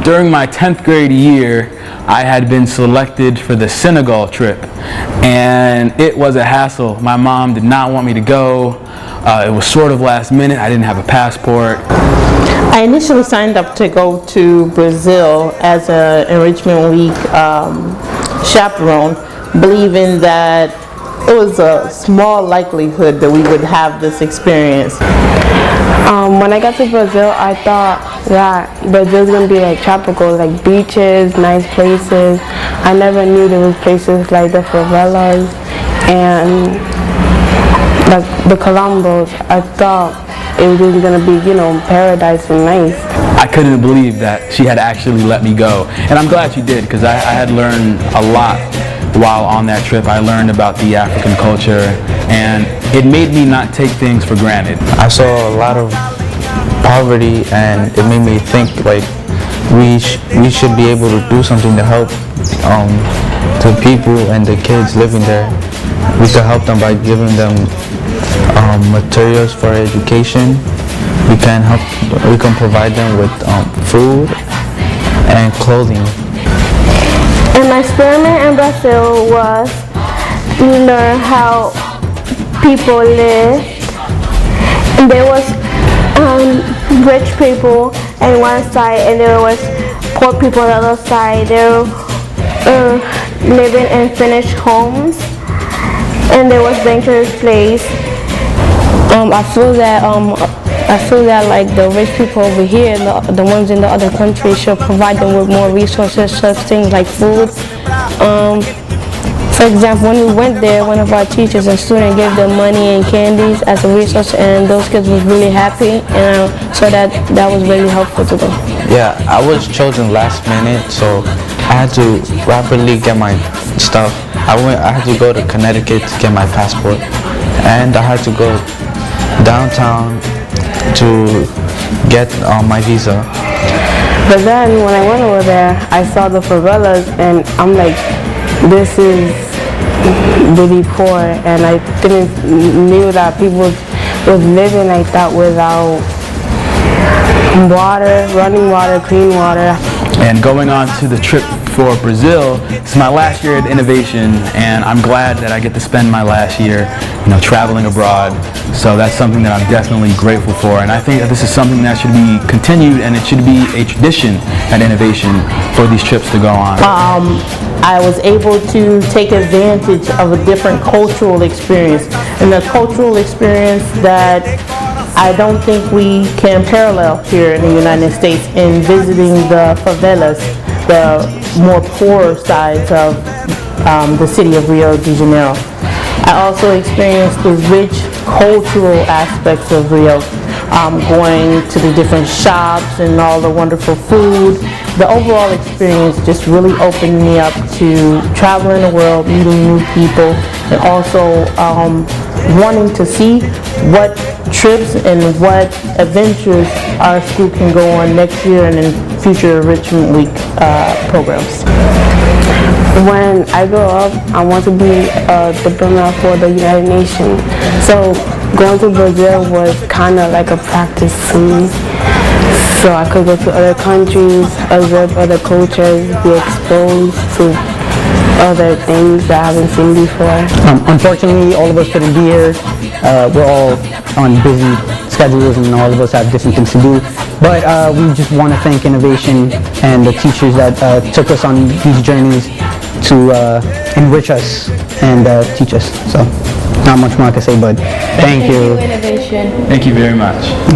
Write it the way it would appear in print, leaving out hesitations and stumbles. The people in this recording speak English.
During my 10th grade year, I had been selected for the Senegal trip, and it was a hassle. My mom did not want me to go. It was sort of last minute. I didn't have a passport. I initially signed up to go to Brazil as an Enrichment Week chaperone, believing that it was a small likelihood that we would have this experience. When I got to Brazil, I thought that Brazil was going to be like tropical, like beaches, nice places. I never knew there was places like the favelas and like the Colombos. I thought it was going to be, paradise and nice. I couldn't believe that she had actually let me go. And I'm glad she did, because I had learned a lot while on that trip. I learned about the African culture, and it made me not take things for granted. I saw a lot of poverty, and it made me think like we should be able to do something to help the people and the kids living there. We could help them by giving them materials for education. We can provide them with food and clothing. And my experiment in Brazil was learn how people live. And there was rich people on one side, and there was poor people on the other side. They were living in finished homes, and there was dangerous place. I feel that like the rich people over here, the ones in the other countries, should provide them with more resources, such things like food. For example, when we went there, one of our teachers and students gave them money and candies as a resource, and those kids was really happy, and so that was really helpful to them. Yeah, I was chosen last minute, so I had to rapidly get my stuff. I had to go to Connecticut to get my passport, and I had to go downtown to get my visa. But then when I went over there, I saw the favelas, and I'm like, this is really poor, and I didn't knew that people was living like that without water, running water, clean water. And going on to the trip for Brazil, it's my last year at Innovation, and I'm glad that I get to spend my last year, traveling abroad. So that's something that I'm definitely grateful for, and I think that this is something that should be continued, and it should be a tradition at Innovation for these trips to go on. I was able to take advantage of a different cultural experience, and a cultural experience that I don't think we can parallel here in the United States in visiting the favelas, the more poor sides of the city of Rio de Janeiro. I also experienced the rich cultural aspects of Rio, going to the different shops and all the wonderful food. The overall experience just really opened me up to traveling the world, meeting new people, and also wanting to see what trips and what adventures our school can go on next year and in future Enrichment Week programs. When I grow up, I want to be a diplomat for the United Nations. So going to Brazil was kind of like a practice for me. So I could go to other countries, observe other cultures, be exposed to other things that I haven't seen before. Unfortunately, all of us couldn't be here. We're all on busy schedules, and all of us have different things to do. But we just want to thank Innovation and the teachers that took us on these journeys to enrich us and teach us. So not much more I can say, but thank you. Innovation. Thank you very much.